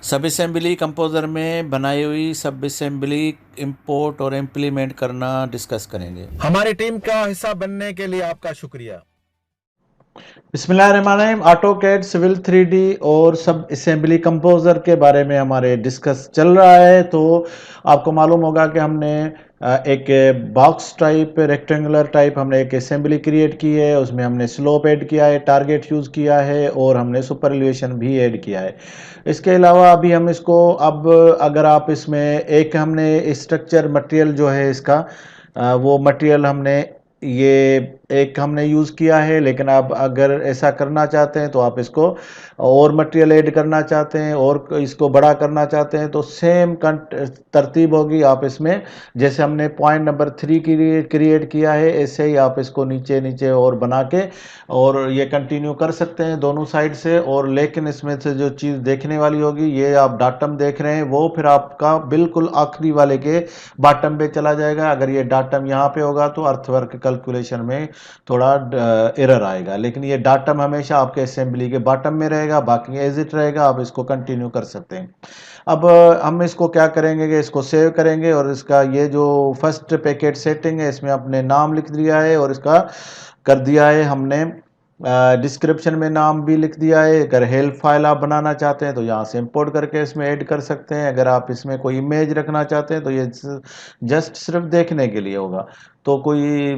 सब assembly composer में बनाई हुई सब असेंबली इंपोर्ट और इम्प्लीमेंट करना डिस्कस करेंगे। हमारी टीम का हिस्सा बनने के लिए आपका शुक्रिया। बिस्मिल्लाहिर्रहमानिर्रहीम। ऑटोकैड, सिविल 3D और सब असेंबली कंपोजर के बारे में हमारे डिस्कस चल रहा है। तो आपको मालूम होगा कि हमने एक बॉक्स टाइप रेक्टेंगुलर टाइप हमने एक असेंबली क्रिएट की है। उसमें हमने स्लोप ऐड किया है, टारगेट यूज़ किया है और हमने सुपर एलिवेशन भी ऐड किया है। इसके अलावा अभी हम इसको अब अगर आप इसमें एक हमने स्ट्रक्चर मटेरियल जो है इसका वो मटेरियल हमने ये एक हमने यूज़ किया है, लेकिन आप अगर ऐसा करना चाहते हैं तो आप इसको और मटेरियल ऐड करना चाहते हैं और इसको बड़ा करना चाहते हैं तो सेम तरतीब होगी। आप इसमें जैसे हमने पॉइंट नंबर 3 क्रिएट किया है, ऐसे ही आप इसको नीचे नीचे और बना के और ये कंटिन्यू कर सकते हैं दोनों साइड से। और लेकिन इसमें से जो चीज़ देखने वाली होगी, ये आप डाटम देख रहे हैं, वो फिर आपका बिल्कुल आखिरी वाले के बॉटम पे चला जाएगा। अगर ये डाटम यहाँ पे होगा तो अर्थवर्क कैलकुलेशन में थोड़ा एरर आएगा, लेकिन ये डाटम हमेशा आपके असेंबली के बॉटम में रहेगा, बाकी एज इट रहेगा। आप इसको कंटिन्यू कर सकते हैं। अब हम इसको क्या करेंगे कि इसको सेव करेंगे और इसका ये जो फर्स्ट पैकेट सेटिंग है इसमें अपने नाम लिख दिया है और इसका कर दिया है हमने डिस्क्रिप्शन में नाम भी लिख दिया है। अगर हेल्प फाइल आप बनाना चाहते हैं तो यहाँ से इंपोर्ट करके इसमें ऐड कर सकते हैं। अगर आप इसमें कोई इमेज रखना चाहते हैं तो ये जस्ट सिर्फ देखने के लिए होगा। तो कोई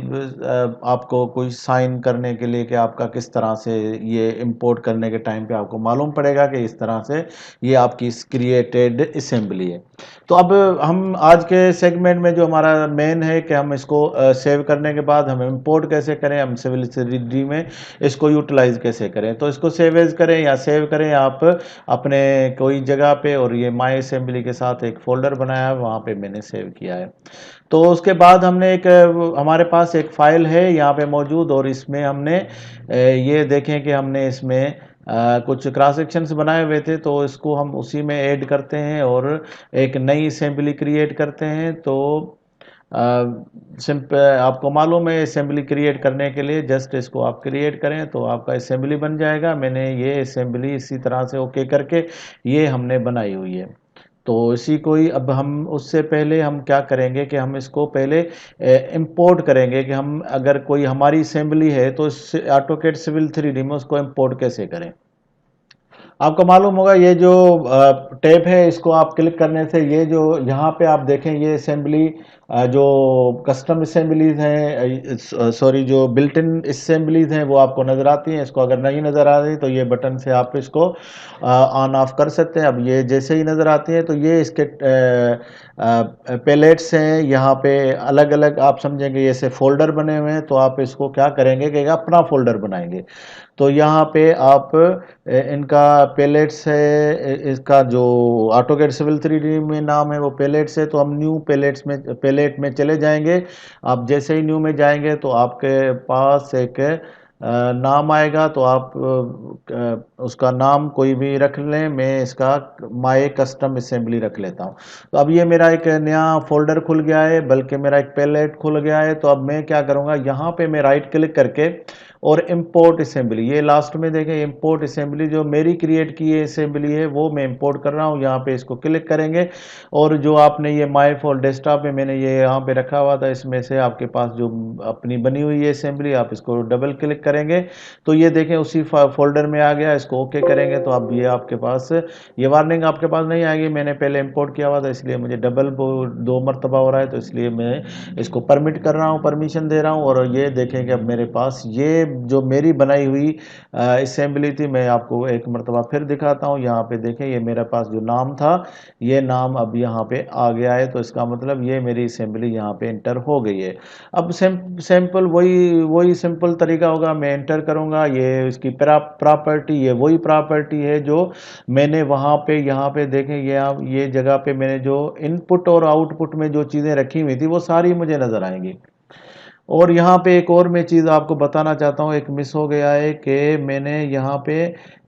आपको कोई साइन करने के लिए कि आपका किस तरह से ये इंपोर्ट करने के टाइम पे आपको मालूम पड़ेगा कि इस तरह से ये आपकी क्रिएटेड असेंबली है। तो अब हम आज के सेगमेंट में जो हमारा मेन है कि हम इसको सेव करने के बाद हम इंपोर्ट कैसे करें, हम सिविल 3D में इसको यूटिलाइज कैसे करें। तो इसको सेव एज करें या सेव करें आप अपने कोई जगह पे, और ये माई असेंबली के साथ एक फोल्डर बनाया है, वहाँ पे मैंने सेव किया है। तो उसके बाद हमने एक हमारे पास एक फाइल है यहाँ पे मौजूद, और इसमें हमने ये देखें कि हमने इसमें कुछ क्रॉस सेक्शंस बनाए हुए थे, तो इसको हम उसी में ऐड करते हैं और एक नई असेंबली क्रिएट करते हैं। तो सिंपल आपको मालूम है असेंबली क्रिएट करने के लिए जस्ट इसको आप क्रिएट करें तो आपका असेंबली बन जाएगा। मैंने ये असेंबली इसी तरह से ओके करके ये हमने बनाई हुई है। तो इसी को ही अब हम उससे पहले हम क्या करेंगे कि हम इसको पहले इंपोर्ट करेंगे कि हम अगर कोई हमारी असेंबली है तो ऑटोकैड सिविल 3D में उसको इंपोर्ट कैसे करें। आपको मालूम होगा ये जो टैब है इसको आप क्लिक करने से ये जो यहाँ पे आप देखें ये असेंबली जो कस्टम असेंबलीज हैं, सॉरी जो बिल्ट इन असेंबलीज हैं वो आपको नज़र आती हैं। इसको अगर नहीं नज़र आ रही तो ये बटन से आप इसको ऑन ऑफ कर सकते हैं। अब ये जैसे ही नज़र आती हैं तो ये इसके पैलेट्स हैं, यहाँ पे अलग अलग आप समझेंगे जैसे फोल्डर बने हुए हैं। तो आप इसको क्या करेंगे कि अपना फोल्डर बनाएंगे। तो यहाँ पे आप इनका पैलेट्स है, इसका जो ऑटोकैड सिविल 3D में नाम है वो पैलेट्स है। तो हम न्यू पैलेट में चले जाएंगे। आप जैसे ही न्यू में जाएंगे तो आपके पास एक नाम आएगा, तो आप उसका नाम कोई भी रख लें। मैं इसका माय कस्टम असेंबली रख लेता हूँ। तो अब ये मेरा एक नया फोल्डर खुल गया है, बल्कि मेरा एक पैलेट खुल गया है। तो अब मैं क्या करूँगा, यहाँ पे मैं राइट क्लिक करके और इंपोर्ट असेंबली, ये लास्ट में देखें इंपोर्ट असेंबली जो मेरी क्रिएट की है असेंबली है वो मैं इंपोर्ट कर रहा हूँ। यहाँ पे इसको क्लिक करेंगे और जो आपने ये माय फॉर डेस्कटॉप में मैंने ये यहाँ पे रखा हुआ था, इसमें से आपके पास जो अपनी बनी हुई है असेंबली आप इसको डबल क्लिक करेंगे तो ये देखें उसी फोल्डर में आ गया। इसको ओके करेंगे तो अब ये आपके पास ये वार्निंग आपके पास नहीं आएगी। मैंने पहले इंपोर्ट किया हुआ था इसलिए मुझे डबल दो मरतबा हो रहा है, तो इसलिए मैं इसको परमिट कर रहा हूँ, परमिशन दे रहा हूँ। और ये देखें कि अब मेरे पास ये जो मेरी बनाई हुई असेंबली थी, मैं आपको एक मरतबा फिर दिखाता हूँ। यहाँ पे देखें ये मेरे पास जो नाम था ये नाम अब यहाँ पे आ गया है। तो इसका मतलब ये मेरी असेंबली यहाँ पे इंटर हो गई है। अब सैंपल वही वही सिंपल तरीका होगा, मैं इंटर करूँगा ये इसकी प्रॉपर्टी, ये वही प्रॉपर्टी है जो मैंने वहाँ पे यहाँ पे देखें ये जगह पे मैंने जो इनपुट और आउटपुट में जो चीज़ें रखी हुई थी वो सारी मुझे नज़र आएंगी। और यहाँ पे एक और मैं चीज़ आपको बताना चाहता हूँ, एक मिस हो गया है कि मैंने यहाँ पे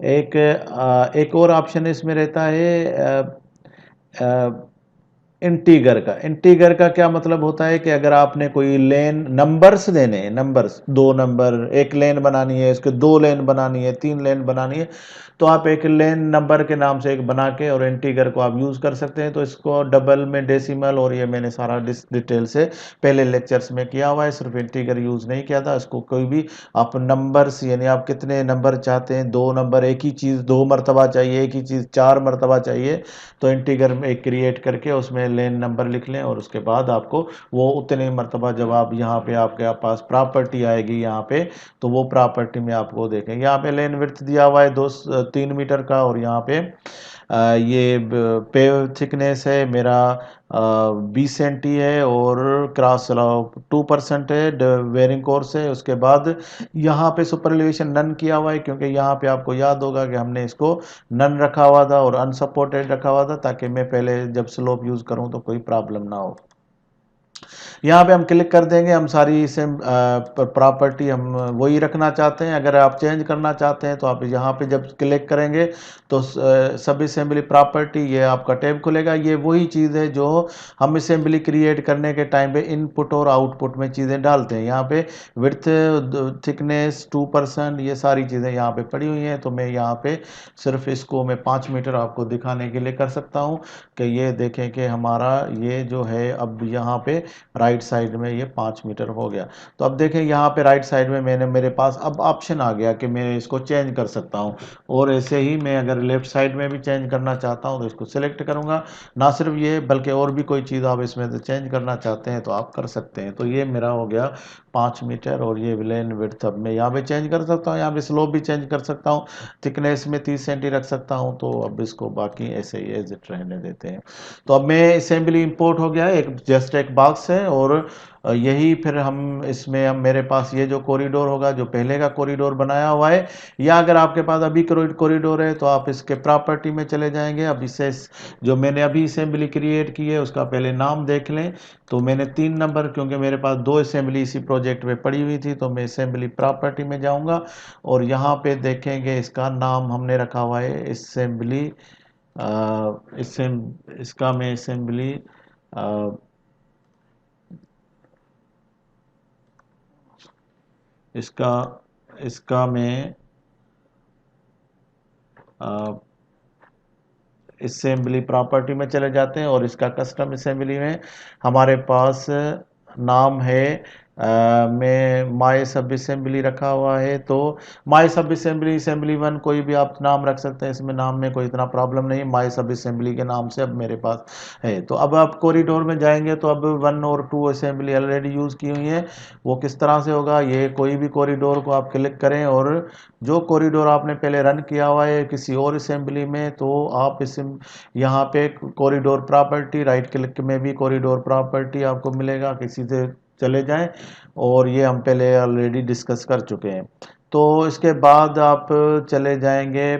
एक एक और ऑप्शन इसमें रहता है इंटीगर का क्या मतलब होता है कि अगर आपने कोई लेन नंबर्स देने हैं, नंबर्स 2 नंबर, एक लेन बनानी है, इसके 2 लेन बनानी है, 3 लेन बनानी है, तो आप एक लेन नंबर के नाम से एक बना के और इंटीगर को आप यूज़ कर सकते हैं। तो इसको डबल में डेसिमल और ये मैंने सारा डिटेल से पहले लेक्चर्स में किया हुआ है, सिर्फ इंटीगर यूज़ नहीं किया था। इसको कोई भी आप नंबर्स यानी आप कितने नंबर चाहते हैं, 2 नंबर, एक ही चीज़ 2 मरतबा चाहिए, एक ही चीज़ 4 मरतबा चाहिए, तो इंटीगर में एक क्रिएट करके उसमें लेन नंबर लिख लें और उसके बाद आपको वो उतने मरतबा जब आप यहाँ पे आपके पास प्रॉपर्टी आएगी यहाँ पे, तो वो प्रॉपर्टी में आपको देखें यहाँ पे लेन विड्थ दिया हुआ है 3 मीटर का, और यहाँ पे ये पेव थिकनेस है मेरा 20 सेंटी है, और क्रॉस 2% है, वेरिंग कोर्स है। उसके बाद यहाँ पे सुपर एलिवेशन नन किया हुआ है, क्योंकि यहाँ पे आपको याद होगा कि हमने इसको नन रखा हुआ था और अनसपोर्टेड रखा हुआ था, ताकि मैं पहले जब स्लोप यूज़ करूँ तो कोई प्रॉब्लम ना हो। यहाँ पे हम क्लिक कर देंगे, हम सारी सेम प्रॉपर्टी हम वही रखना चाहते हैं। अगर आप चेंज करना चाहते हैं तो आप यहाँ पे जब क्लिक करेंगे तो सब असेंबली प्रॉपर्टी ये आपका टैब खुलेगा। ये वही चीज़ है जो हम असेंबली क्रिएट करने के टाइम पे इनपुट और आउटपुट में चीज़ें डालते हैं। यहाँ पे विड्थ, थिकनेस, 2% ये सारी चीज़ें यहाँ पे पड़ी हुई हैं। तो मैं यहाँ पे सिर्फ इसको मैं 5 मीटर आपको दिखाने के लिए कर सकता हूँ कि ये देखें कि हमारा ये जो है अब यहाँ पे राइट साइड में ये 5 मीटर हो गया। तो अब देखें यहाँ पे राइट साइड में मेरे पास अब ऑप्शन आ गया कि मैं इसको चेंज कर सकता हूँ। और ऐसे ही मैं अगर लेफ्ट साइड में भी चेंज करना चाहता हूँ तो इसको सिलेक्ट करूँगा। ना सिर्फ ये बल्कि और भी कोई चीज़ आप इसमें से चेंज करना चाहते हैं तो आप कर सकते हैं। तो ये मेरा हो गया 5 मीटर, और ये लेन विड्थ अब मैं यहाँ पे चेंज कर सकता हूँ, यहाँ पे स्लोप भी चेंज कर सकता हूँ, थिकनेस में 30 सेंटी रख सकता हूँ। तो अब इसको बाकी ऐसे ही एज इट रहने देते हैं। तो अब मैं असेंबली इंपोर्ट हो गया है, एक जस्ट एक बॉक्स है, और यही फिर हम इसमें हम मेरे पास ये जो कॉरिडोर होगा जो पहले का कॉरिडोर बनाया हुआ है, या अगर आपके पास अभी कॉरिडोर है तो आप इसके प्रॉपर्टी में चले जाएंगे। अब इसे जो मैंने अभी असेंबली क्रिएट की है उसका पहले नाम देख लें। तो मैंने 3 नंबर, क्योंकि मेरे पास 2 असेंबली इसी प्रोजेक्ट में पड़ी हुई थी, तो मैं असेंबली प्रॉपर्टी में जाऊंगा और यहाँ पे देखेंगे इसका नाम हमने रखा हुआ है असेंबली, इसका मैं असेंबली इसका इसका मैं असेंबली प्रॉपर्टी में चले जाते हैं, और इसका कस्टम असेंबली में हमारे पास नाम है में माई सब असेंबली रखा हुआ है। तो माई सब असेंबली, असेंबली 1 कोई भी आप नाम रख सकते हैं, इसमें नाम में कोई इतना प्रॉब्लम नहीं। माई सब असेंबली के नाम से अब मेरे पास है। तो अब आप कॉरिडोर में जाएंगे तो अब 1 और 2 असेंबली ऑलरेडी यूज़ की हुई है। वो किस तरह से होगा, ये कोई भी कॉरिडोर को आप क्लिक करें, और जो कॉरिडोर आपने पहले रन किया हुआ है किसी और असेंबली में, तो आप इस यहाँ पे कॉरिडोर प्रॉपर्टी, राइट क्लिक में भी कॉरिडोर प्रॉपर्टी आपको मिलेगा, किसी से चले जाएं, और ये हम पहले ऑलरेडी डिस्कस कर चुके हैं। तो इसके बाद आप चले जाएंगे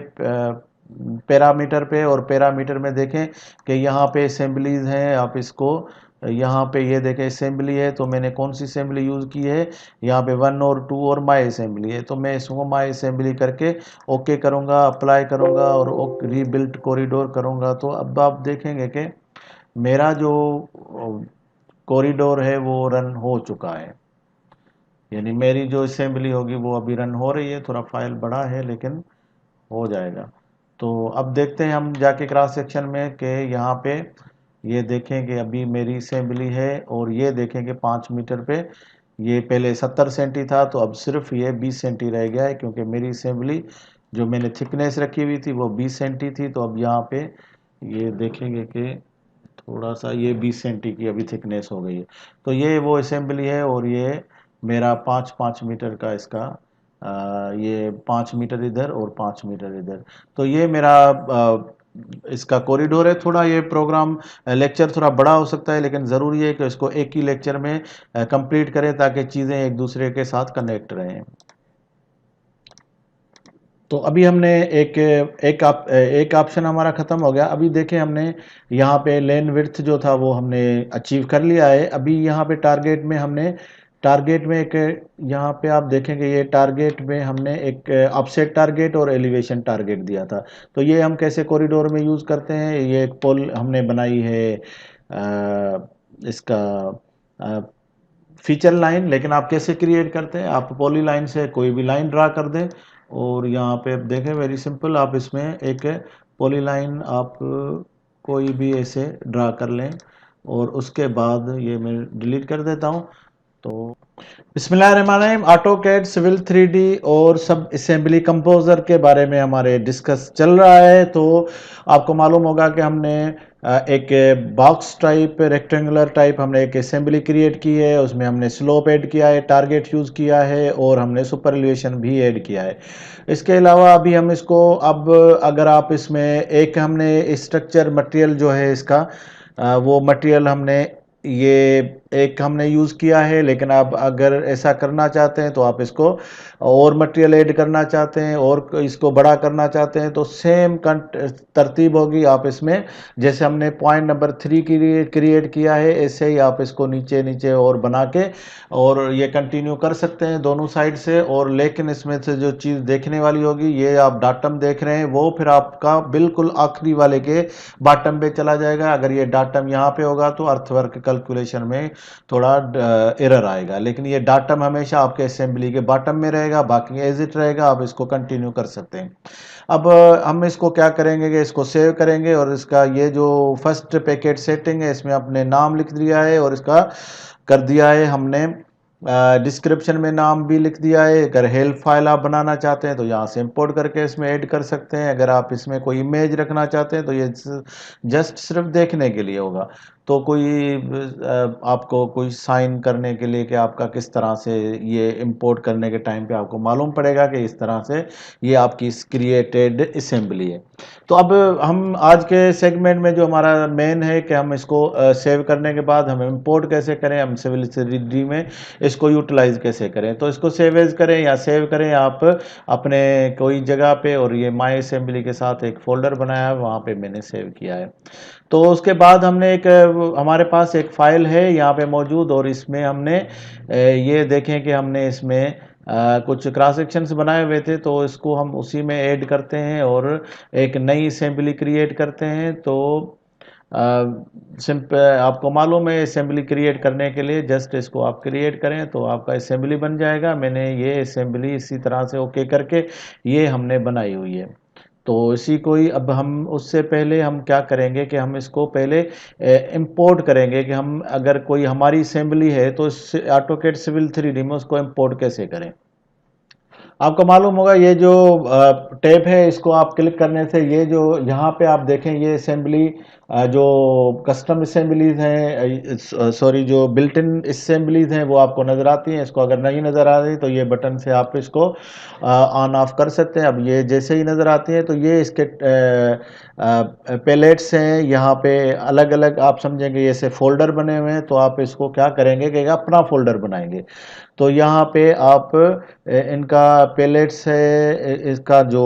पैरामीटर पे, और पैरामीटर में देखें कि यहाँ पे असेंबलीज हैं। आप इसको यहाँ पे ये देखें असेंबली है, तो मैंने कौन सी असेंबली यूज़ की है, यहाँ पे 1 और 2 और माई असेंबली है। तो मैं इसको माई असेंबली करके ओके करूँगा, अप्लाई करूँगा और रीबिल्ट कॉरिडोर करूँगा। तो अब आप देखेंगे कि मेरा जो कॉरिडोर है वो रन हो चुका है, यानी मेरी जो असेंबली होगी वो अभी रन हो रही है। थोड़ा फाइल बड़ा है लेकिन हो जाएगा। तो अब देखते हैं हम जाके क्रॉस सेक्शन में कि यहाँ पे ये देखें कि अभी मेरी असेंबली है, और ये देखें कि 5 मीटर पे ये पहले 70 सेंटी था, तो अब सिर्फ ये 20 सेंटी रह गया है, क्योंकि मेरी असेंबली जो मैंने थिकनेस रखी हुई थी वो 20 सेंटी थी। तो अब यहाँ पे ये देखेंगे कि थोड़ा सा ये 20 सेंटी की अभी थिकनेस हो गई है। तो ये वो असेंबली है, और ये मेरा 5-5 मीटर का इसका ये 5 मीटर इधर और 5 मीटर इधर। तो ये मेरा इसका कॉरिडोर है। थोड़ा ये प्रोग्राम लेक्चर थोड़ा बड़ा हो सकता है, लेकिन ज़रूरी है कि इसको एक ही लेक्चर में कंप्लीट करें ताकि चीज़ें एक दूसरे के साथ कनेक्ट रहें। तो अभी हमने एक ऑप्शन हमारा ख़त्म हो गया। अभी देखें हमने यहाँ पे लेन विड्थ जो था वो हमने अचीव कर लिया है। अभी यहाँ पे टारगेट में हमने टारगेट में एक यहाँ पे आप देखेंगे ये टारगेट में हमने एक ऑफसेट टारगेट और एलिवेशन टारगेट दिया था। तो ये हम कैसे कॉरिडोर में यूज़ करते हैं, ये एक पोल हमने बनाई है इसका फीचर लाइन। लेकिन आप कैसे क्रिएट करते हैं, आप पॉली लाइन से कोई भी लाइन ड्रा कर दें और यहाँ पे आप देखें वेरी सिंपल, आप इसमें एक पॉली लाइन आप कोई भी ऐसे ड्रा कर लें और उसके बाद ये मैं डिलीट कर देता हूँ। तो बिस्मिल्लाहिर्रहमानिर्रहीम, ऑटोकैड, सिविल 3D और सब असेंबली कंपोजर के बारे में हमारे डिस्कस चल रहा है। तो आपको मालूम होगा कि हमने एक बॉक्स टाइप रेक्टेंगुलर टाइप हमने एक असेंबली क्रिएट की है, उसमें हमने स्लोप ऐड किया है, टारगेट यूज़ किया है और हमने सुपर एलिवेशन भी ऐड किया है। इसके अलावा अभी हम इसको अब अगर आप इसमें एक हमने स्ट्रक्चर मटेरियल जो है इसका वो मटेरियल हमने ये एक हमने यूज़ किया है, लेकिन आप अगर ऐसा करना चाहते हैं तो आप इसको और मटेरियल ऐड करना चाहते हैं और इसको बड़ा करना चाहते हैं तो सेम तरतीब होगी। आप इसमें जैसे हमने पॉइंट नंबर 3 क्रिएट किया है ऐसे ही आप इसको नीचे नीचे और बना के और ये कंटिन्यू कर सकते हैं दोनों साइड से। और लेकिन इसमें से जो चीज़ देखने वाली होगी, ये आप डाटम देख रहे हैं वो फिर आपका बिल्कुल आखिरी वाले के बॉटम पे चला जाएगा। अगर ये डाटम यहाँ पे होगा तो अर्थवर्क कैलकुलेशन में थोड़ा एरर आएगा, लेकिन ये डाटम हमेशा आपके असेंबली के बॉटम में रहेगा, बाकी एज इट रहेगा, आप इसको कंटिन्यू कर सकते हैं। अब हम इसको क्या करेंगे कि इसको सेव करेंगे और इसका ये जो फर्स्ट पैकेट सेटिंग है इसमें अपने नाम लिख दिया है और इसका कर दिया है हमने डिस्क्रिप्शन में नाम भी लिख दिया है। अगर हेल्प फाइल आप बनाना चाहते हैं तो यहाँ से इंपोर्ट करके इसमें ऐड कर सकते हैं। अगर आप इसमें कोई इमेज रखना चाहते हैं तो ये जस्ट सिर्फ देखने के लिए होगा, तो कोई आपको कोई साइन करने के लिए कि आपका किस तरह से ये इंपोर्ट करने के टाइम पे आपको मालूम पड़ेगा कि इस तरह से ये आपकी क्रिएटेड असेंबली है। तो अब हम आज के सेगमेंट में जो हमारा मेन है कि हम इसको सेव करने के बाद हम इंपोर्ट कैसे करें, हम सिविल 3D में इसको यूटिलाइज कैसे करें। तो इसको सेव एज करें या सेव करें आप अपने कोई जगह पे, और ये माई असेंबली के साथ एक फोल्डर बनाया है वहाँ पे मैंने सेव किया है। तो उसके बाद हमने एक हमारे पास एक फ़ाइल है यहाँ पे मौजूद और इसमें हमने ये देखें कि हमने इसमें कुछ क्रॉस सेक्शंस बनाए हुए थे, तो इसको हम उसी में ऐड करते हैं और एक नई असेंबली क्रिएट करते हैं। तो सिंपल आपको मालूम है असेंबली क्रिएट करने के लिए जस्ट इसको आप क्रिएट करें तो आपका असेंबली बन जाएगा। मैंने ये असेंबली इसी तरह से ओके करके ये हमने बनाई हुई है। तो इसी को ही अब हम उससे पहले हम क्या करेंगे कि हम इसको पहले इंपोर्ट करेंगे कि हम अगर कोई हमारी असेंबली है तो ऑटोकैड सिविल 3D में उसको इंपोर्ट कैसे करें। आपको मालूम होगा ये जो टैब है इसको आप क्लिक करने से ये जो यहाँ पे आप देखें ये असेंबली जो कस्टम असेंबलीज हैं, सॉरी जो बिल्ट इन असेंबलीज हैं वो आपको नज़र आती हैं। इसको अगर नहीं नज़र आ रही तो ये बटन से आप इसको ऑन ऑफ कर सकते हैं। अब ये जैसे ही नज़र आती है तो ये इसके पैलेट्स हैं, यहाँ पे अलग अलग आप समझेंगे ऐसे फोल्डर बने हुए हैं। तो आप इसको क्या करेंगे कि अपना फोल्डर बनाएंगे। तो यहाँ पे आप इनका पैलेट्स है, इसका जो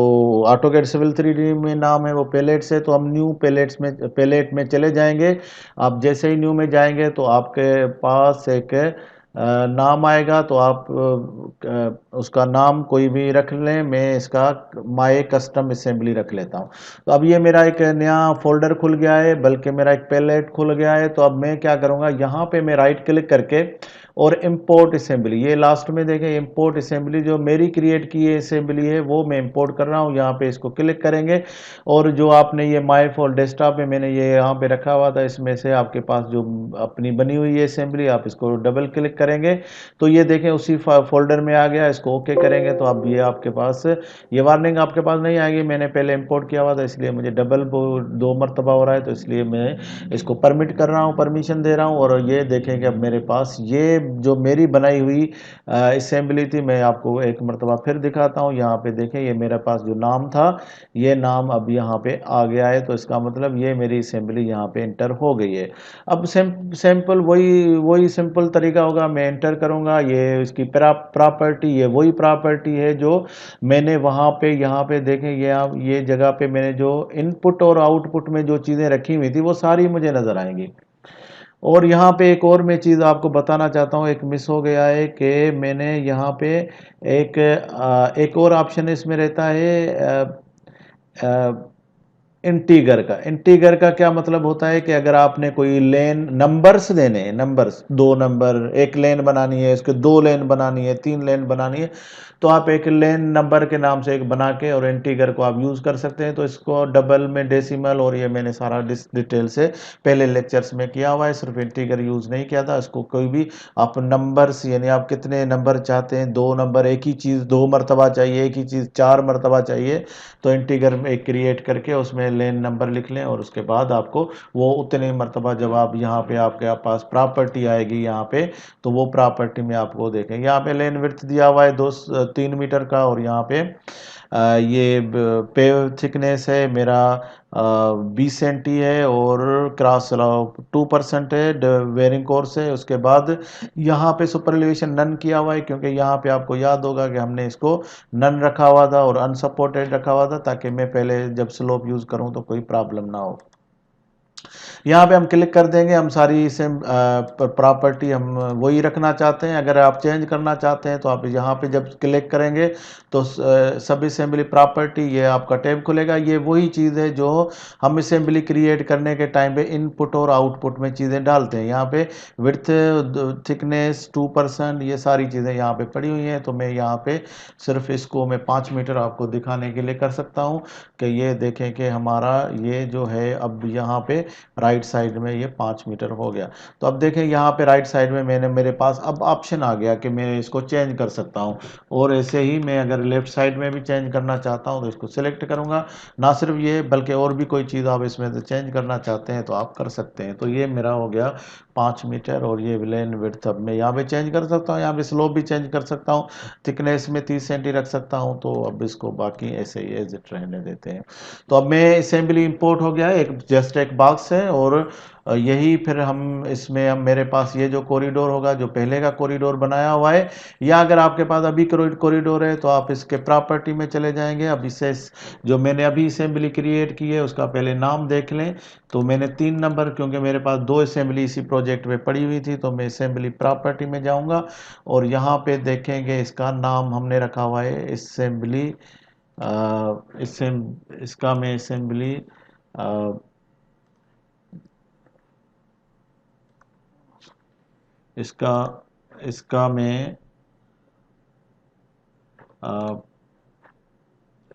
ऑटोकैड सिविल 3D में नाम है वो पैलेट्स है। तो हम न्यू पैलेट में चले जाएंगे। आप जैसे ही न्यू में जाएंगे तो आपके पास एक नाम आएगा, तो आप उसका नाम कोई भी रख लें। मैं इसका माय कस्टम असेंबली रख लेता हूँ। तो अब ये मेरा एक नया फोल्डर खुल गया है, बल्कि मेरा एक पैलेट खुल गया है। तो अब मैं क्या करूँगा, यहाँ पे मैं राइट क्लिक करके और इंपोर्ट असेंबली, ये लास्ट में देखें इंपोर्ट असेंबली जो मेरी क्रिएट की ये असेंबली है वो मैं इंपोर्ट कर रहा हूँ। यहाँ पे इसको क्लिक करेंगे और जो आपने ये माय फोल्डर डेस्कटॉप में मैंने ये यहाँ पे रखा हुआ था, इसमें से आपके पास जो अपनी बनी हुई है असेंबली आप इसको डबल क्लिक करेंगे तो ये देखें उसी फोल्डर में आ गया। इसको ओके करेंगे तो अब ये आपके पास ये वार्निंग आपके पास नहीं आएगी। मैंने पहले इंपोर्ट किया हुआ था इसलिए मुझे डबल 2 मरतबा हो रहा है, तो इसलिए मैं इसको परमिट कर रहा हूँ, परमिशन दे रहा हूँ। और ये देखें कि अब मेरे पास ये जो मेरी बनाई हुई असेंबली थी, मैं आपको एक मरतबा फिर दिखाता हूँ। यहाँ पे देखें ये मेरे पास जो नाम था ये नाम अब यहाँ पे आ गया है, तो इसका मतलब ये मेरी असेंबली यहाँ पे इंटर हो गई है। अब सैंपल वही सिंपल तरीका होगा, मैं एंटर करूँगा। ये इसकी प्रॉपर्टी ये वही प्रॉपर्टी है जो मैंने वहाँ पे यहाँ पे देखें ये जगह पे मैंने जो इनपुट और आउटपुट में जो चीज़ें रखी हुई थी वो सारी मुझे नज़र आएंगी। और यहाँ पे एक और मैं चीज़ आपको बताना चाहता हूँ, एक मिस हो गया है कि मैंने यहाँ पे एक और ऑप्शन इसमें रहता है इंटीगर का क्या मतलब होता है कि अगर आपने कोई लेन नंबर्स देने हैं, नंबर्स 2 नंबर, एक लेन बनानी है, इसके 2 लेन बनानी है, 3 लेन बनानी है, तो आप एक लेन नंबर के नाम से एक बना के और इंटीगर को आप यूज़ कर सकते हैं। तो इसको डबल में डेसिमल और ये मैंने सारा डिटेल से पहले लेक्चर्स में किया हुआ है, सिर्फ इंटीगर यूज़ नहीं किया था। इसको कोई भी आप नंबर्स यानी आप कितने नंबर चाहते हैं, 2 नंबर, एक ही चीज़ 2 मरतबा चाहिए, एक ही चीज़ 4 मरतबा चाहिए, तो इंटीगर में एक क्रिएट करके उसमें लेन नंबर लिख लें और उसके बाद आपको वो उतने मरतबा जब आप यहाँ पे आपके पास प्रॉपर्टी आएगी यहाँ पे, तो वो प्रॉपर्टी में आपको देखें यहाँ पे लेन विड्थ दिया हुआ है 3 मीटर का, और यहाँ पे ये पेव थिकनेस है मेरा 20 सेंटी है, और क्रॉस 2% है, वेरिंग कोर्स है। उसके बाद यहाँ पे सुपर एलिवेशन नन किया हुआ है, क्योंकि यहाँ पे आपको याद होगा कि हमने इसको नन रखा हुआ था और अनसपोर्टेड रखा हुआ था, ताकि मैं पहले जब स्लोप यूज़ करूँ तो कोई प्रॉब्लम ना हो। यहाँ पे हम क्लिक कर देंगे, हम सारी सेम प्रॉपर्टी हम वही रखना चाहते हैं। अगर आप चेंज करना चाहते हैं तो आप यहाँ पे जब क्लिक करेंगे तो सब असेंबली प्रॉपर्टी ये आपका टैब खुलेगा। ये वही चीज़ है जो हम असेंबली क्रिएट करने के टाइम पे इनपुट और आउटपुट में चीज़ें डालते हैं। यहाँ पे विड्थ, थिकनेस, 2% ये सारी चीज़ें यहाँ पे पड़ी हुई हैं। तो मैं यहाँ पे सिर्फ इसको मैं 5 मीटर आपको दिखाने के लिए कर सकता हूँ कि ये देखें कि हमारा ये जो है अब यहाँ पे राइट साइड में ये 5 मीटर हो गया। तो अब देखें यहाँ पे राइट साइड में मेरे पास अब ऑप्शन आ गया कि मैं इसको चेंज कर सकता हूँ। और ऐसे ही मैं अगर लेफ्ट साइड में भी चेंज करना चाहता हूँ तो इसको सिलेक्ट करूँगा। ना सिर्फ ये बल्कि और भी कोई चीज़ आप इसमें से चेंज करना चाहते हैं तो आप कर सकते हैं। तो ये मेरा हो गया 5 मीटर, और ये लेन विड्थ अब मैं यहाँ पे चेंज कर सकता हूँ, यहाँ पे स्लोप भी चेंज कर सकता हूँ, थिकनेस में 30 सेंटी रख सकता हूँ। तो अब इसको बाकी ऐसे ही एज इट रहने देते हैं। तो अब मैं असेंबली इंपोर्ट हो गया है, एक जस्ट एक बॉक्स है, और यही फिर हम इसमें हम मेरे पास ये जो कॉरिडोर होगा जो पहले का कॉरिडोर बनाया हुआ है, या अगर आपके पास अभी कॉरिडोर है तो आप इसके प्रॉपर्टी में चले जाएंगे। अब इससे जो मैंने अभी असेंबली क्रिएट की है उसका पहले नाम देख लें। तो मैंने 3 नंबर, क्योंकि मेरे पास 2 असेंबली इसी प्रोजेक्ट में पड़ी हुई थी, तो मैं असेंबली प्रॉपर्टी में जाऊंगा और यहाँ पे देखेंगे इसका नाम हमने रखा हुआ है असेंबली, इससे इसका मैं असेंबली इसका इसका मैं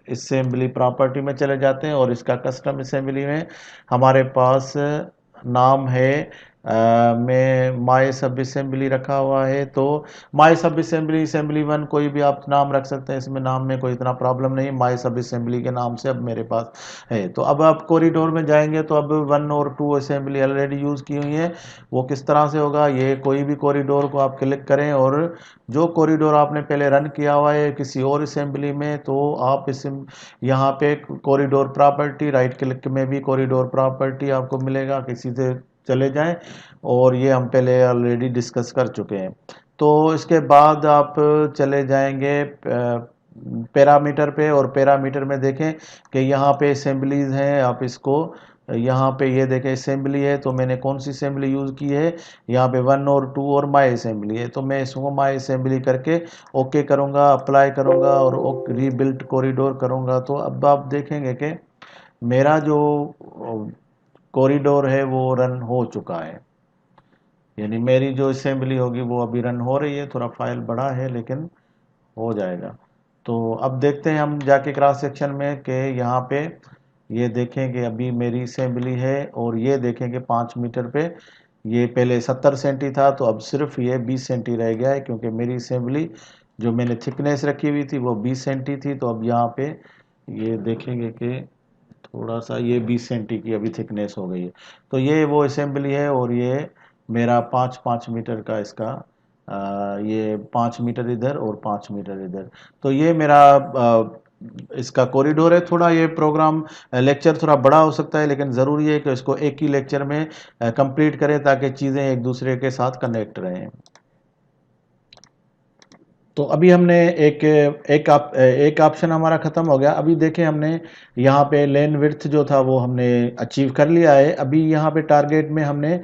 असेंबली प्रॉपर्टी में चले जाते हैं, और इसका कस्टम असेंबली में हमारे पास नाम है में माई सब असेंबली रखा हुआ है। तो माई सब असेंबली, असेंबली 1 कोई भी आप नाम रख सकते हैं, इसमें नाम में कोई इतना प्रॉब्लम नहीं। माई सब असेंबली के नाम से अब मेरे पास है। तो अब आप कॉरिडोर में जाएंगे तो अब 1 और 2 असेंबली ऑलरेडी यूज़ की हुई है। वो किस तरह से होगा, ये कोई भी कॉरिडोर को आप क्लिक करें, और जो कॉरिडोर आपने पहले रन किया हुआ है किसी और असेंबली में, तो आप इस यहाँ पे कॉरिडोर प्रॉपर्टी, राइट क्लिक में भी कॉरिडोर प्रॉपर्टी आपको मिलेगा, किसी से चले जाएं, और ये हम पहले ऑलरेडी डिस्कस कर चुके हैं। तो इसके बाद आप चले जाएंगे पैरामीटर पे, और पैरामीटर में देखें कि यहाँ पे असेंबलीज हैं। आप इसको यहाँ पे ये देखें असेंबली है, तो मैंने कौन सी असेंबली यूज़ की है, यहाँ पे 1 और 2 और माई असेंबली है। तो मैं इसको माई असेंबली करके ओके करूँगा, अप्लाई करूँगा और रीबिल्ट कॉरिडोर करूँगा। तो अब आप देखेंगे कि मेरा जो कॉरिडोर है वो रन हो चुका है, यानी मेरी जो असेंबली होगी वो अभी रन हो रही है। थोड़ा फाइल बड़ा है लेकिन हो जाएगा। तो अब देखते हैं हम जाके क्रॉस सेक्शन में कि यहाँ पे ये देखें कि अभी मेरी असेंबली है, और ये देखें कि 5 मीटर पे ये पहले 70 सेंटी था, तो अब सिर्फ ये 20 सेंटी रह गया है, क्योंकि मेरी असेंबली जो मैंने थिकनेस रखी हुई थी वो 20 सेंटी थी। तो अब यहाँ पे ये देखेंगे कि थोड़ा सा ये 20 सेंटी की अभी थिकनेस हो गई है। तो ये वो असेंबली है, और ये मेरा 5-5 मीटर का इसका ये 5 मीटर इधर और 5 मीटर इधर। तो ये मेरा इसका कॉरिडोर है। थोड़ा ये प्रोग्राम लेक्चर थोड़ा बड़ा हो सकता है, लेकिन ज़रूरी है कि इसको एक ही लेक्चर में कंप्लीट करें ताकि चीज़ें एक दूसरे के साथ कनेक्ट रहें। तो अभी हमने एक ऑप्शन हमारा ख़त्म हो गया। अभी देखें हमने यहाँ पे लेन विड्थ जो था वो हमने अचीव कर लिया है। अभी यहाँ पे टारगेट में हमने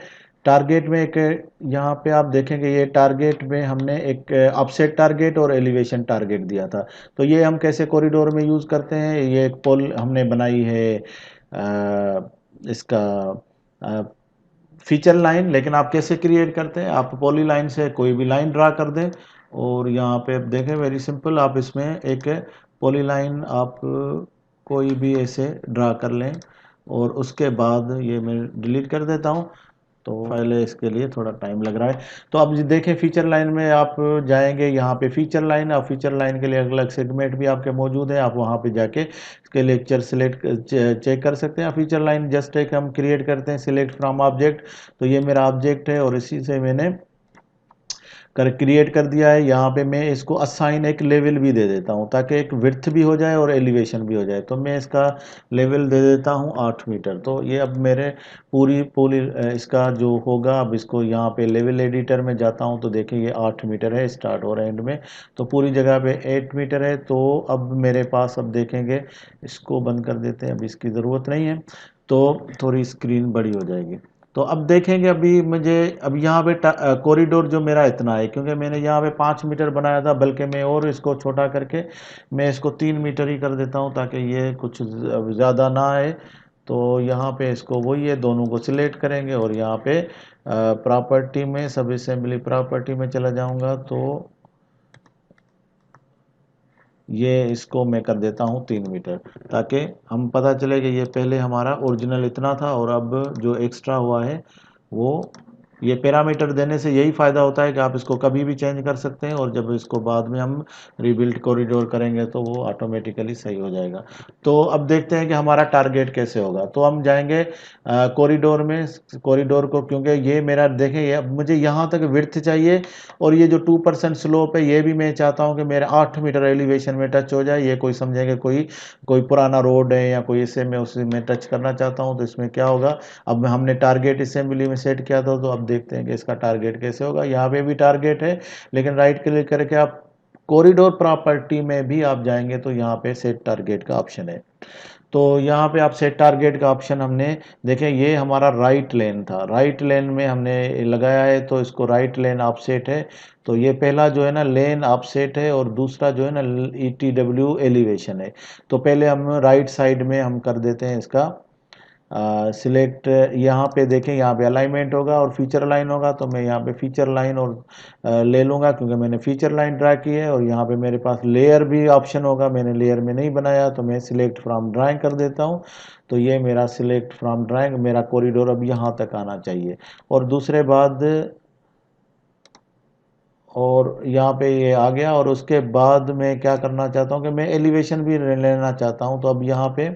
टारगेट में एक यहाँ पे आप देखेंगे, ये टारगेट में हमने एक अपसेट टारगेट और एलिवेशन टारगेट दिया था। तो ये हम कैसे कॉरिडोर में यूज़ करते हैं, ये एक पोल हमने बनाई है इसका फीचर लाइन। लेकिन आप कैसे क्रिएट करते हैं, आप पॉली लाइन से कोई भी लाइन ड्रा कर दें और यहाँ पे देखें वेरी सिंपल, आप इसमें एक पॉली लाइन आप कोई भी ऐसे ड्रा कर लें और उसके बाद ये मैं डिलीट कर देता हूँ। तो पहले इसके लिए थोड़ा टाइम लग रहा है। तो अब ये देखें फीचर लाइन में आप जाएंगे, यहाँ पे फीचर लाइन, और फीचर लाइन के लिए अलग अलग सेगमेंट भी आपके मौजूद है, आप वहाँ पे जाके इसके लेक्चर सिलेक्ट चेक कर सकते हैं। फीचर लाइन जस्ट एक हम क्रिएट करते हैं, सिलेक्ट फ्रॉम ऑब्जेक्ट, तो ये मेरा ऑब्जेक्ट है और इसी से मैंने क्रिएट कर दिया है। यहाँ पे मैं इसको असाइन एक लेवल भी दे देता हूँ ताकि एक विड्थ भी हो जाए और एलिवेशन भी हो जाए। तो मैं इसका लेवल दे देता हूँ 8 मीटर। तो ये अब मेरे पूरी पूरी इसका जो होगा, अब इसको यहाँ पे लेवल एडिटर में जाता हूँ तो देखिए ये 8 मीटर है स्टार्ट और एंड में, तो पूरी जगह पे 8 मीटर है। तो अब मेरे पास, अब देखेंगे, इसको बंद कर देते हैं, अब इसकी ज़रूरत नहीं है, तो थोड़ी स्क्रीन बड़ी हो जाएगी। तो अब देखेंगे अभी मुझे, अब यहाँ पे कॉरिडोर जो मेरा इतना है, क्योंकि मैंने यहाँ पे 5 मीटर बनाया था, बल्कि मैं और इसको छोटा करके मैं इसको 3 मीटर ही कर देता हूँ ताकि ये कुछ ज़्यादा ना आए। तो यहाँ पे इसको वही है, दोनों को सिलेक्ट करेंगे और यहाँ पे प्रॉपर्टी में, सब असेंबली प्रॉपर्टी में चला जाऊँगा, तो ये इसको मैं कर देता हूँ 3 मीटर, ताकि हम पता चले कि ये पहले हमारा ओरिजिनल इतना था और अब जो एक्स्ट्रा हुआ है वो, ये पैरामीटर देने से यही फ़ायदा होता है कि आप इसको कभी भी चेंज कर सकते हैं और जब इसको बाद में हम रीबिल्ड कॉरिडोर करेंगे तो वो ऑटोमेटिकली सही हो जाएगा। तो अब देखते हैं कि हमारा टारगेट कैसे होगा। तो हम जाएंगे कॉरिडोर में, कॉरिडोर को, क्योंकि ये मेरा देखें, ये अब मुझे यहाँ तक विड्थ चाहिए और ये जो 2% स्लोप है ये भी मैं चाहता हूँ कि मेरे 8 मीटर एलिवेशन में टच हो जाए। ये कोई समझेंगे कोई कोई पुराना रोड है या कोई, इससे मैं उसी में टच करना चाहता हूँ। तो इसमें क्या होगा, अब हमने टारगेट असेंबली में सेट किया था, तो अब देखते हैं कि इसका टारगेट कैसे होगा। यहाँ पे भी टारगेट है, लेकिन राइट क्लिक करके आप कॉरिडोर प्रॉपर्टी में भी आप जाएंगे तो यहाँ पे सेट टारगेट का ऑप्शन है। तो यहाँ पे आप सेट टारगेट का ऑप्शन, हमने देखें ये हमारा राइट लेन था, राइट लेन में हमने लगाया है, तो इसको राइट लेन ऑफसेट है। तो ये पहला जो है ना लेन ऑफसेट है और दूसरा जो है ना ETW एलिवेशन है। तो पहले हम राइट साइड में हम कर देते हैं इसका सिलेक्ट। यहाँ पे देखें, यहाँ पे अलाइनमेंट होगा और फीचर लाइन होगा, तो मैं यहाँ पे फीचर लाइन और ले लूँगा क्योंकि मैंने फीचर लाइन ड्रा की है। और यहाँ पे मेरे पास लेयर भी ऑप्शन होगा, मैंने लेयर में नहीं बनाया, तो मैं सिलेक्ट फ्रॉम ड्राइंग कर देता हूँ। तो ये मेरा सिलेक्ट फ्रॉम ड्राइंग, मेरा कॉरिडोर अब यहाँ तक आना चाहिए। और दूसरे बाद, और यहाँ पे ये आ गया, और उसके बाद मैं क्या करना चाहता हूँ कि मैं एलिवेशन भी लेना चाहता हूँ। तो अब यहाँ पे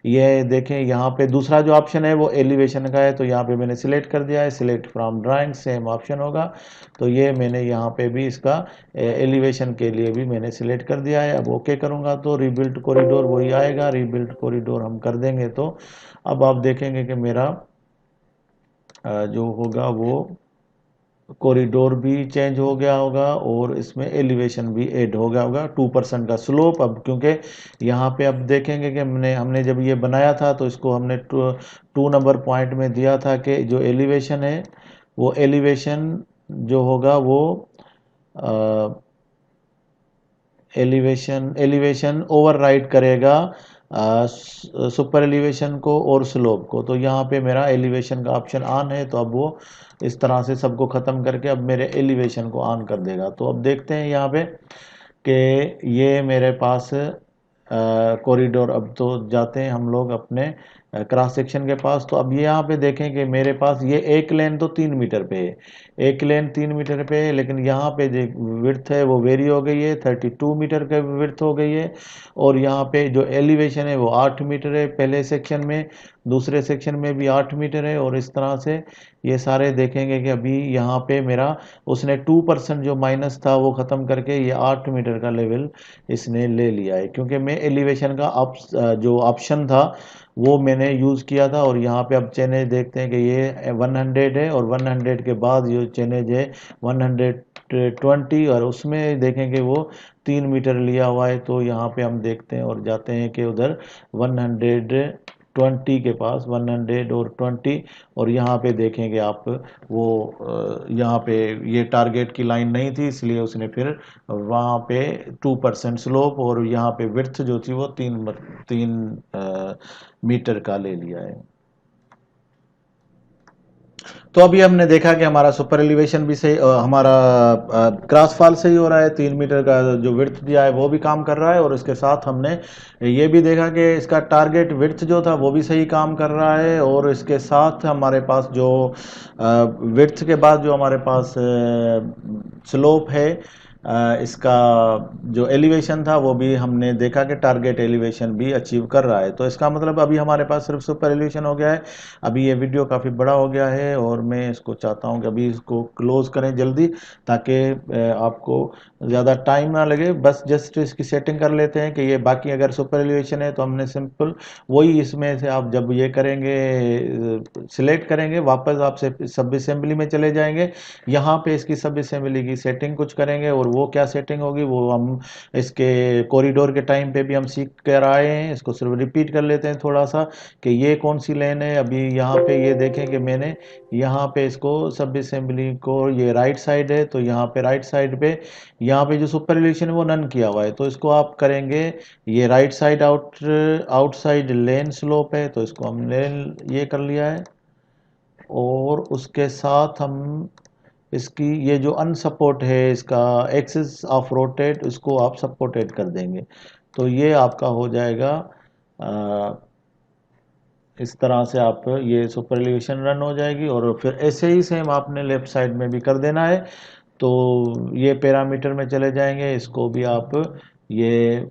ये देखें, यहाँ पे दूसरा जो ऑप्शन है वो एलिवेशन का है, तो यहाँ पे मैंने सिलेक्ट कर दिया है, select from drawing, same option होगा। तो ये मैंने यहाँ पे भी इसका एलिवेशन के लिए भी मैंने सिलेक्ट कर दिया है। अब ओके करूँगा तो रीबिल्ड कॉरिडोर वही आएगा, रीबिल्ड कॉरिडोर हम कर देंगे। तो अब आप देखेंगे कि मेरा जो होगा वो कॉरिडोर भी चेंज हो गया होगा और इसमें एलिवेशन भी ऐड हो गया होगा। 2% का स्लोप, अब क्योंकि यहाँ पे अब देखेंगे कि हमने जब ये बनाया था तो इसको हमने 2 नंबर पॉइंट में दिया था कि जो एलिवेशन है वो एलिवेशन जो होगा वो एलिवेशन ओवरराइड करेगा सुपर एलिवेशन को और स्लोप को। तो यहाँ पे मेरा एलिवेशन का ऑप्शन ऑन है, तो अब वो इस तरह से सबको ख़त्म करके अब मेरे एलिवेशन को ऑन कर देगा। तो अब देखते हैं यहाँ पे कि ये मेरे पास कॉरिडोर, अब तो जाते हैं हम लोग अपने क्रॉस सेक्शन के पास। तो अब ये यहाँ पे देखें कि मेरे पास ये एक लेन तो 3 मीटर पे है, एक लेन 3 मीटर पे है, लेकिन यहाँ पे जो विड्थ है वो वेरी हो गई है, 32 मीटर का विड्थ हो गई है। और यहाँ पे जो एलिवेशन है वो 8 मीटर है पहले सेक्शन में, दूसरे सेक्शन में भी 8 मीटर है। और इस तरह से ये सारे देखेंगे कि अभी यहाँ पे मेरा उसने 2% जो माइनस था वो ख़त्म करके ये 8 मीटर का लेवल इसने ले लिया है, क्योंकि मैं एलिवेशन का जो ऑप्शन था वो मैंने यूज़ किया था। और यहाँ पे अब चेनेज देखते हैं कि ये 100 है और 100 के बाद ये चेनेज है 120, और उसमें देखेंगे वो 3 मीटर लिया हुआ है। तो यहाँ पे हम देखते हैं और जाते हैं कि उधर 100 20 के पास 100 और 20, और यहाँ पे देखेंगे आप वो यहाँ पे ये टारगेट की लाइन नहीं थी, इसलिए उसने फिर वहाँ पे 2% स्लोप और यहाँ पे विड्थ जो थी वो 3 मीटर का ले लिया है। तो अभी हमने देखा कि हमारा सुपर एलिवेशन भी सही, हमारा क्रॉस फॉल सही हो रहा है, 3 मीटर का जो विड्थ दिया है वो भी काम कर रहा है, और इसके साथ हमने ये भी देखा कि इसका टारगेट विड्थ जो था वो भी सही काम कर रहा है, और इसके साथ हमारे पास जो विड्थ के बाद जो हमारे पास स्लोप है, इसका जो एलिवेशन था वो भी हमने देखा कि टारगेट एलिवेशन भी अचीव कर रहा है। तो इसका मतलब अभी हमारे पास सिर्फ सुपर एलिवेशन हो गया है। अभी ये वीडियो काफ़ी बड़ा हो गया है और मैं इसको चाहता हूँ कि अभी इसको क्लोज करें जल्दी, ताकि आपको ज़्यादा टाइम ना लगे। बस जस्ट इसकी सेटिंग कर लेते हैं कि ये बाकी अगर सुपर एलिवेशन है तो हमने सिंपल वही इसमें से आप जब ये करेंगे सिलेक्ट करेंगे, वापस आप सब असेंबली में चले जाएंगे, यहाँ पे इसकी सब असेंबली की सेटिंग कुछ करेंगे, और वो क्या सेटिंग होगी वो हम इसके कॉरिडोर के टाइम पे भी हम सीख कर आए हैं। इसको सिर्फ रिपीट कर लेते हैं थोड़ा सा कि ये कौन सी लेन है। अभी यहाँ पे ये देखें कि मैंने यहाँ पे इसको सब असेंबली को, ये राइट साइड है तो यहाँ पे राइट साइड पे यहाँ पे जो सुपर रिलेशन है वो नन किया हुआ है, तो इसको आप करेंगे ये राइट साइड आउटसाइड लेन स्लोप है, तो इसको हमने ये कर लिया है। और उसके साथ हम इसकी ये जो अनसपोर्ट है इसका एक्सिस ऑफ रोटेट, इसको आप सपोर्टेड कर देंगे, तो ये आपका हो जाएगा। इस तरह से आप ये सुपर एलिवेशन रन हो जाएगी, और फिर ऐसे ही सेम आपने लेफ्ट साइड में भी कर देना है। तो ये पैरामीटर में चले जाएंगे, इसको भी आप ये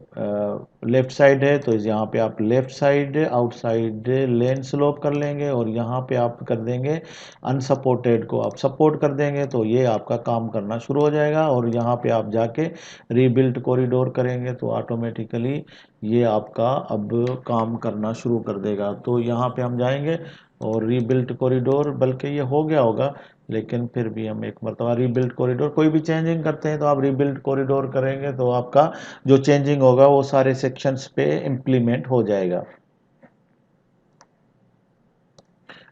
लेफ्ट साइड है तो यहाँ पे आप लेफ्ट साइड आउटसाइड लेन स्लोप कर लेंगे, और यहाँ पे आप कर देंगे अनसपोर्टेड को आप सपोर्ट कर देंगे, तो ये आपका काम करना शुरू हो जाएगा। और यहाँ पे आप जाके रीबिल्ट कॉरिडोर करेंगे तो ऑटोमेटिकली ये आपका अब काम करना शुरू कर देगा। तो यहाँ पे हम जाएंगे और रीबिल्ट कॉरिडोर, बल्कि ये हो गया होगा लेकिन फिर भी हम एक मरतबा रीबिल्ड कॉरिडोर, कोई भी चेंजिंग करते हैं तो आप रीबिल्ड कॉरिडोर करेंगे तो आपका जो चेंजिंग होगा वो सारे सेक्शंस पे इम्प्लीमेंट हो जाएगा।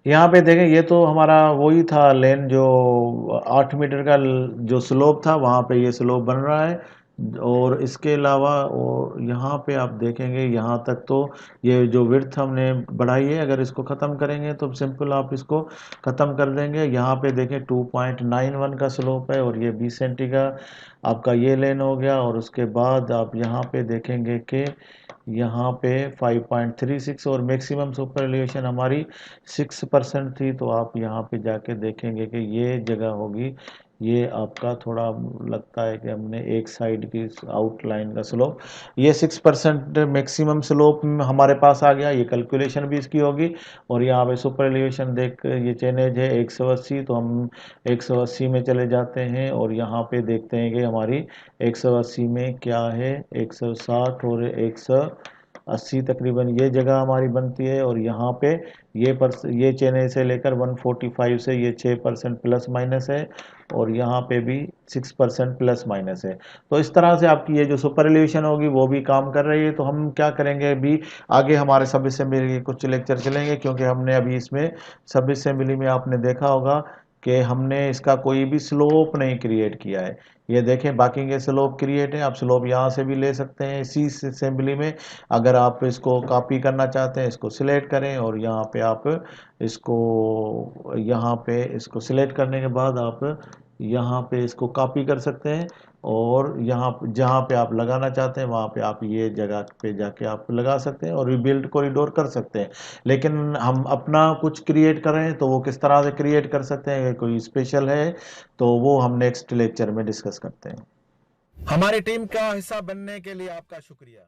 यहाँ पे देखें ये तो हमारा वही था लेन जो 8 मीटर का जो स्लोप था, वहाँ पे ये स्लोप बन रहा है। और इसके अलावा और यहाँ पे आप देखेंगे यहाँ तक तो ये जो विड्थ हमने बढ़ाई है, अगर इसको ख़त्म करेंगे तो सिंपल आप इसको ख़त्म कर देंगे। यहाँ पे देखें 2.91 का स्लोप है, और ये 20 सेंटी का आपका ये लेन हो गया। और उसके बाद आप यहाँ पे देखेंगे कि यहाँ पे 5.36 और मैक्सिमम सुपर एलिवेशन हमारी 6% थी, तो आप यहाँ पे जाके देखेंगे कि ये जगह होगी, ये आपका थोड़ा लगता है कि हमने एक साइड की आउटलाइन का स्लोप, ये 6% मैक्सिमम स्लोप हमारे पास आ गया, ये कैलकुलेशन भी इसकी होगी। और यहाँ पे सुपर एलिवेशन देख ये चेनेज है 180, तो हम 180 में चले जाते हैं और यहाँ पे देखते हैं कि हमारी 180 में क्या है, 160 और 180 तकरीबन ये जगह हमारी बनती है। और यहाँ पे ये चेन्नई से लेकर 145 से ये 6% प्लस माइनस है, और यहाँ पे भी 6% प्लस माइनस है। तो इस तरह से आपकी ये जो सुपर एलिवेशन होगी वो भी काम कर रही है। तो हम क्या करेंगे, अभी आगे हमारे सब असेंबली के कुछ लेक्चर चलेंगे, क्योंकि हमने अभी इसमें सब असेंबली में आपने देखा होगा कि हमने इसका कोई भी स्लोप नहीं क्रिएट किया है। ये देखें बाकी के स्लोप क्रिएट है, आप स्लोप यहाँ से भी ले सकते हैं इसी असेंबली में। अगर आप इसको कॉपी करना चाहते हैं इसको सिलेक्ट करें, और यहाँ पे आप इसको सिलेक्ट करने के बाद आप यहाँ पे इसको कॉपी कर सकते हैं, और यहाँ जहाँ पे आप लगाना चाहते हैं वहाँ पे आप ये जगह पे जाके आप लगा सकते हैं और रिबिल्ड कॉरिडोर कर सकते हैं। लेकिन हम अपना कुछ क्रिएट कर रहे हैं तो वो किस तरह से क्रिएट कर सकते हैं, कोई स्पेशल है तो वो हम नेक्स्ट लेक्चर में डिस्कस करते हैं। हमारी टीम का हिस्सा बनने के लिए आपका शुक्रिया।